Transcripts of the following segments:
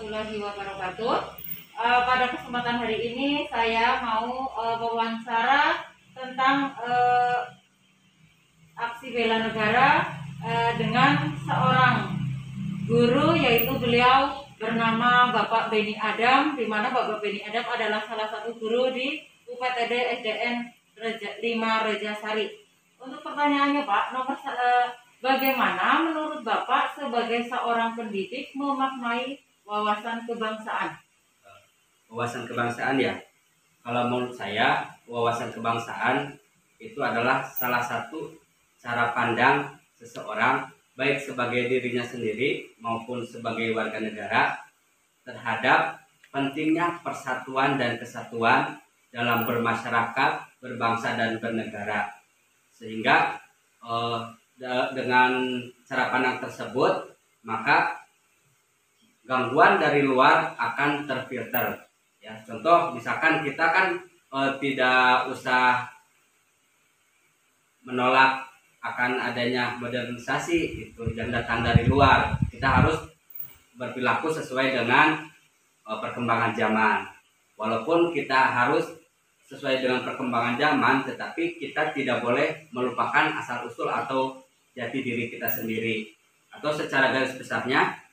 warahmatullahi wabarakatuh. Pada kesempatan hari ini saya mau wawancara tentang aksi bela negara dengan seorang guru, yaitu beliau bernama Bapak Beni Adam, di mana Bapak Beni Adam adalah salah satu guru di UPTD SDN 5 Rejasari. Untuk pertanyaannya Pak, bagaimana menurut Bapak sebagai seorang pendidik memaknai wawasan kebangsaan? Wawasan kebangsaan ya, kalau menurut saya wawasan kebangsaan itu adalah salah satu cara pandang seseorang baik sebagai dirinya sendiri maupun sebagai warga negara terhadap pentingnya persatuan dan kesatuan dalam bermasyarakat, berbangsa dan bernegara. Sehingga dengan cara pandang tersebut maka gangguan dari luar akan terfilter. Ya, contoh misalkan kita kan tidak usah menolak akan adanya modernisasi itu yang datang dari luar. Kita harus berperilaku sesuai dengan perkembangan zaman. Walaupun kita harus sesuai dengan perkembangan zaman, tetapi kita tidak boleh melupakan asal usul atau jati diri kita sendiri. Atau secara garis besarnya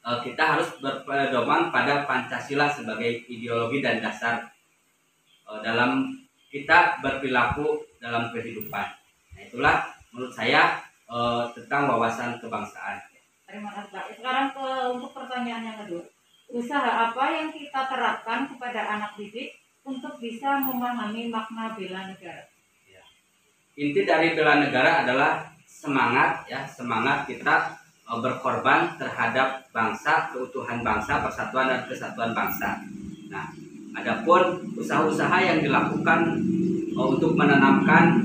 kita harus berpedoman pada Pancasila sebagai ideologi dan dasar dalam kita berperilaku dalam kehidupan. Nah, itulah menurut saya tentang wawasan kebangsaan. Terima kasih Pak. Sekarang untuk pertanyaan yang kedua, usaha apa yang kita terapkan kepada anak didik untuk bisa memahami makna bela negara? Ya. Inti dari bela negara adalah semangat kita berkorban terhadap bangsa, keutuhan bangsa, persatuan dan kesatuan bangsa. Nah, adapun usaha-usaha yang dilakukan untuk menanamkan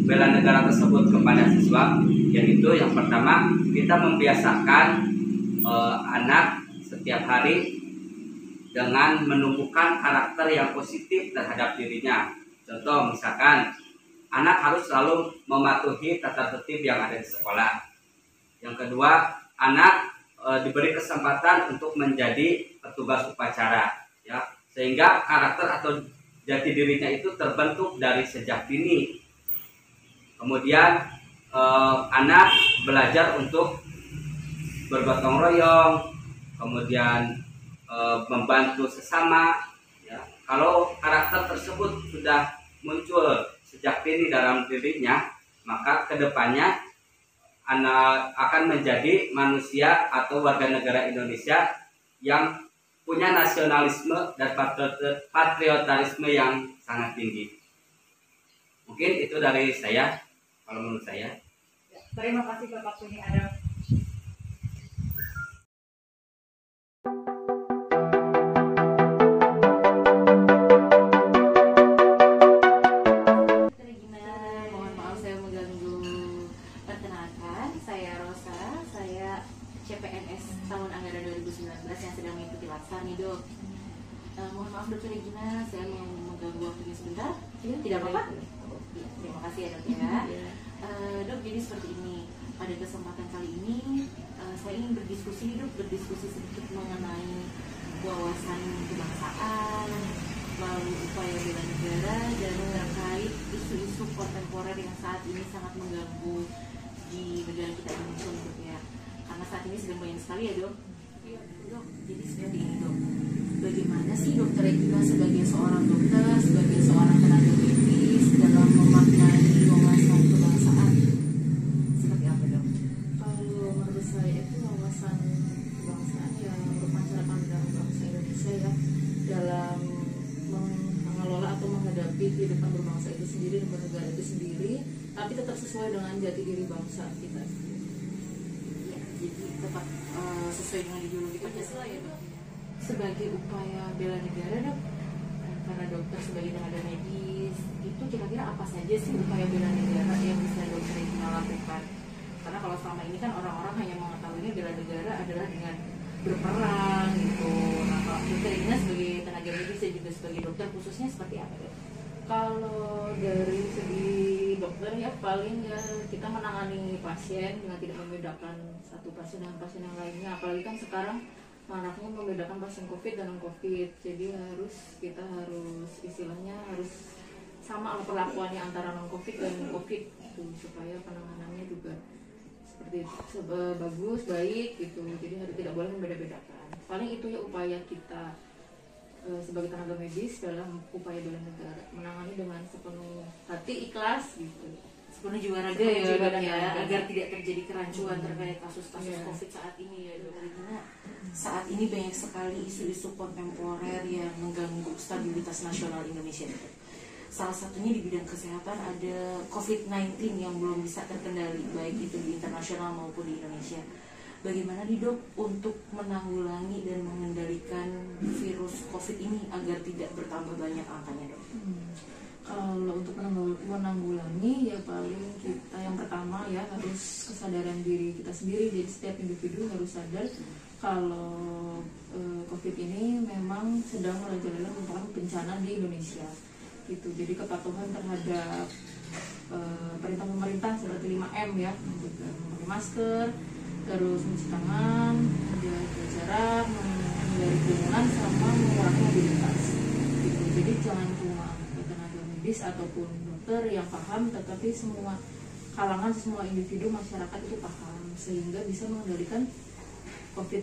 bela negara tersebut kepada siswa, yaitu yang pertama kita membiasakan anak setiap hari dengan menumbuhkan karakter yang positif terhadap dirinya. Contoh misalkan anak harus selalu mematuhi tata tertib yang ada di sekolah. Yang kedua, anak diberi kesempatan untuk menjadi petugas upacara, ya, sehingga karakter atau jati dirinya itu terbentuk dari sejak dini. Kemudian anak belajar untuk bergotong royong, kemudian membantu sesama. Ya. Kalau karakter tersebut sudah muncul sejak dini dalam dirinya, maka kedepannya anak akan menjadi manusia atau warga negara Indonesia yang punya nasionalisme dan patriotisme yang sangat tinggi. Mungkin itu dari saya. Kalau menurut saya. Terima kasih Bapak Beni Adam. Mohon maaf saya mengganggu. Perkenalkan, saya Rosa, saya CPNS tahun anggaran 2019 yang sedang mengikuti laksar nih Dok. Mohon maaf Dokter Regina, saya mau mengganggu waktunya sebentar. Tidak apa-apa? Ya, terima kasih ya Dok ya. Dok, jadi seperti ini. Pada kesempatan kali ini saya ingin berdiskusi sedikit mengenai wawasan kebangsaan, lalu upaya bela negara, dan terkait isu-isu kontemporer yang saat ini sangat mengganggu di negara kita Indonesia Dok ya. Karena saat ini sedang banyak sekali ya Dok. Iya Dok, jadi seperti ini Dok. Bagaimana sih Dokter Regina sebagai seorang dokter, sebagai seorang tenaga medis dalam memaknai wawasan kebangsaan? Seperti apa Dok? Kalau menurut saya itu wawasan kebangsaan yang bermasyarakat dalam bangsa Indonesia ya, dalam mengelola atau menghadapi kehidupan berbangsa itu sendiri dan bernegara itu sendiri, tapi tetap sesuai dengan jati diri bangsa kita sendiri. Ya, jadi tetap sesuai dengan ideologi Pancasila ya Dok. Sebagai upaya bela negara Dok, karena dokter sebagai tenaga medis, itu kira-kira apa saja sih upaya bela negara yang bisa Dokter Regina lakukan? Karena kalau selama ini kan orang-orang hanya mengetahuinya bela negara adalah dengan berperang gitu. Nah, kalau Dokter Regina sebagai tenaga medis dan juga sebagai dokter khususnya seperti apa Dok? Kalau dari segi dokter ya paling ya kita menangani pasien dengan tidak membedakan satu pasien dengan pasien yang lainnya. Apalagi kan sekarang maraknya membedakan pasien COVID dan non COVID. Jadi kita harus istilahnya harus sama lah perlakuannya antara non COVID dan COVID gitu, supaya penanganannya juga seperti bagus, baik gitu. Jadi tidak boleh membeda-bedakan. Paling itu ya upaya kita sebagai tenaga medis dalam upaya bela negara, menangani dengan sepenuh hati, ikhlas gitu. Sepenuh jiwa raga Sepenuh ya jiwa Dok dan ya, raga. agar tidak terjadi kerancuan terkait kasus-kasus Iya. COVID saat ini ya Dok. Karena saat ini banyak sekali isu-isu kontemporer yang mengganggu stabilitas nasional Indonesia Dok. Salah satunya di bidang kesehatan ada COVID-19 yang belum bisa terkendali, baik itu di internasional maupun di Indonesia. Bagaimana nih Dok untuk menanggulangi dan mengendalikan virus COVID ini agar tidak bertambah banyak angkanya Dok? Kalau untuk menanggulangi ya paling kita yang pertama ya harus kesadaran diri kita sendiri. Jadi setiap individu harus sadar kalau COVID ini memang sedang merajalela merupakan bencana di Indonesia gitu. Jadi kepatuhan terhadap perintah pemerintah seperti 5M ya, memakai masker, terus mencuci tangan, menjaga jarak, menghindari kerumunan, sama mengurangi mobilitas gitu. Jadi jangan cuma tenaga medis ataupun dokter yang paham, tetapi semua kalangan, semua individu masyarakat itu paham sehingga bisa mengendalikan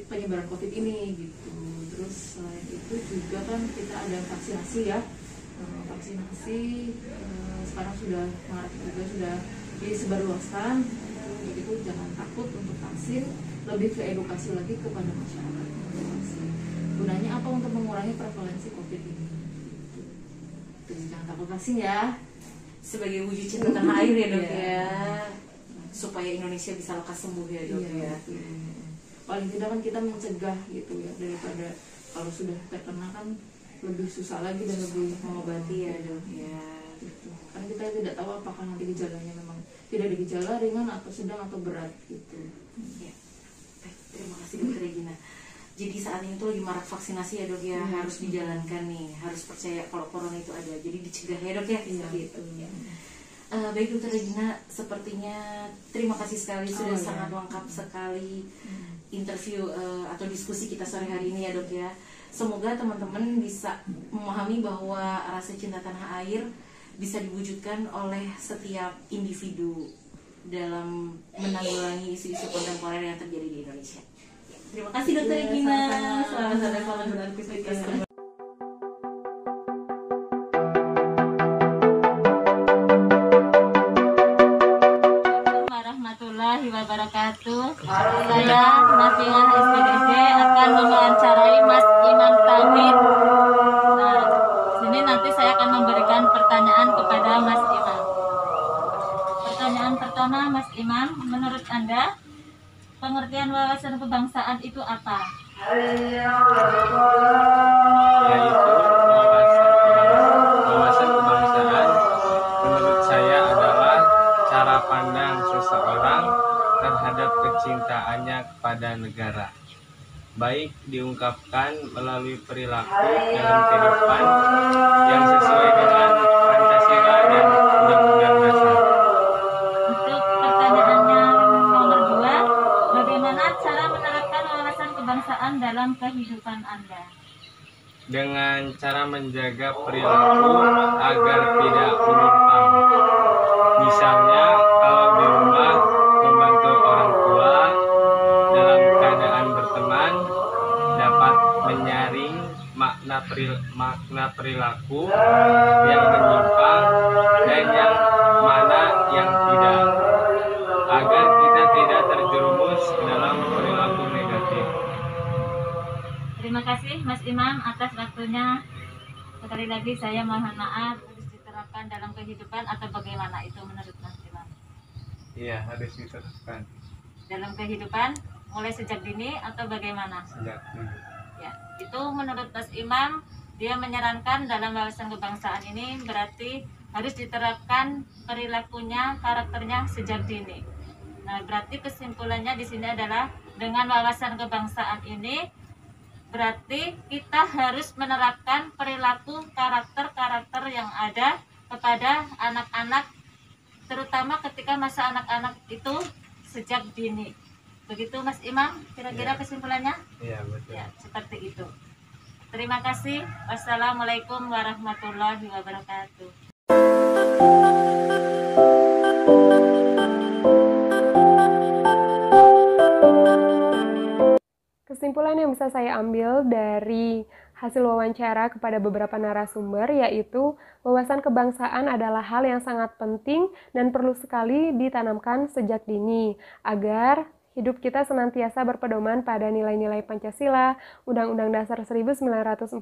penyebaran COVID ini gitu. Terus selain itu juga kan kita ada vaksinasi ya. Vaksinasi sekarang sudah marak juga sudah disebarluaskan. Jadi jangan takut untuk vaksin, lebih ke edukasi lagi kepada masyarakat. Gunanya apa? Untuk mengurangi prevalensi COVID ini. Jangan takut vaksin ya. Sebagai wujud cinta tanah air ya Dok Iya. ya, supaya Indonesia bisa lekas sembuh ya Dok ya. Paling tidak kan kita mencegah gitu ya, daripada kalau sudah terkena kan lebih susah lagi dan lebih Mengobati ya Dok ya. gitu. Karena kita tidak tahu apakah nanti gejalanya memang tidak ada gejala, ringan atau sedang atau berat gitu. Ya. Baik, terima kasih Dokter Regina. Jadi saat ini tuh lagi marak vaksinasi ya Dok ya, harus dijalankan nih, harus percaya kalau corona itu ada, jadi dicegah ya Dok ya. Seperti itu. Baik Dokter Regina, sepertinya terima kasih sekali sudah sangat lengkap sekali interview atau diskusi kita sore hari ini ya Dok ya. Semoga teman-teman bisa memahami bahwa rasa cinta tanah air bisa diwujudkan oleh setiap individu dalam menanggulangi isu-isu kontemporer yang terjadi di Indonesia. Terima kasih Dokter Regina. Selamat sampai malam beraktivitas. Warahmatullahi wabarakatuh. Saya Nafiah SPDJ akan mewawancarai Mas Imam Tauhid. Nah, sini nanti saya akan memberikan pertanyaan kepada Mas Imam. Pertanyaan pertama, Mas Imam, menurut Anda pengertian wawasan kebangsaan itu apa? Yaitu wawasan kebangsaan menurut saya adalah cara pandang seseorang terhadap kecintaannya kepada negara, baik diungkapkan melalui perilaku dalam kehidupan yang sesuai dengan Pancasila dan Undang-Undang Dasar. Untuk pertanyaannya nomor 2, bagaimana cara menerapkan wawasan kebangsaan dalam kehidupan Anda? Dengan cara menjaga perilaku agar tidak menyimpang. Misalnya kalau di rumah membantu orang tua dalam keadaan berteman, dapat menyaring makna perilaku yang menyimpang dan yang mana yang tidak, agar kita tidak terjerumus ke dalam perilaku negatif. Terima kasih Mas Imam atas waktunya. Sekali lagi saya mohon maaf, harus diterapkan dalam kehidupan atau bagaimana itu menurut Mas Imam? Iya, harus diterapkan Dalam kehidupan mulai sejak dini atau bagaimana? sejak dulu. Ya, itu menurut Mas Imam, dia menyarankan dalam wawasan kebangsaan ini berarti harus diterapkan perilakunya, karakternya sejak dini. Nah, berarti kesimpulannya di sini adalah dengan wawasan kebangsaan ini berarti kita harus menerapkan perilaku karakter-karakter yang ada kepada anak-anak, terutama ketika masa anak-anak itu sejak dini. Begitu Mas Imam, kira-kira Ya. kesimpulannya? Iya, betul. Ya, seperti itu. Terima kasih. Wassalamualaikum warahmatullahi wabarakatuh. Kesimpulan yang bisa saya ambil dari hasil wawancara kepada beberapa narasumber yaitu wawasan kebangsaan adalah hal yang sangat penting dan perlu sekali ditanamkan sejak dini agar hidup kita senantiasa berpedoman pada nilai-nilai Pancasila, Undang-Undang Dasar 1945,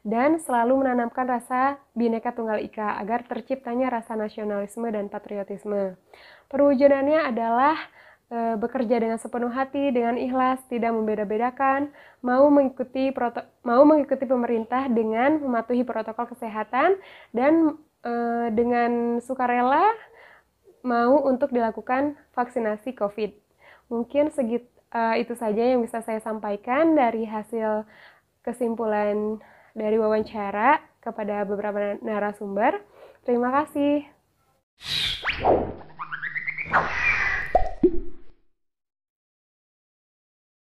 dan selalu menanamkan rasa Bhinneka Tunggal Ika agar terciptanya rasa nasionalisme dan patriotisme. Perwujudannya adalah bekerja dengan sepenuh hati, dengan ikhlas, tidak membeda-bedakan, mau mengikuti pemerintah dengan mematuhi protokol kesehatan, dan dengan sukarela mau untuk dilakukan vaksinasi COVID. Mungkin itu saja yang bisa saya sampaikan dari hasil kesimpulan dari wawancara kepada beberapa narasumber. Terima kasih.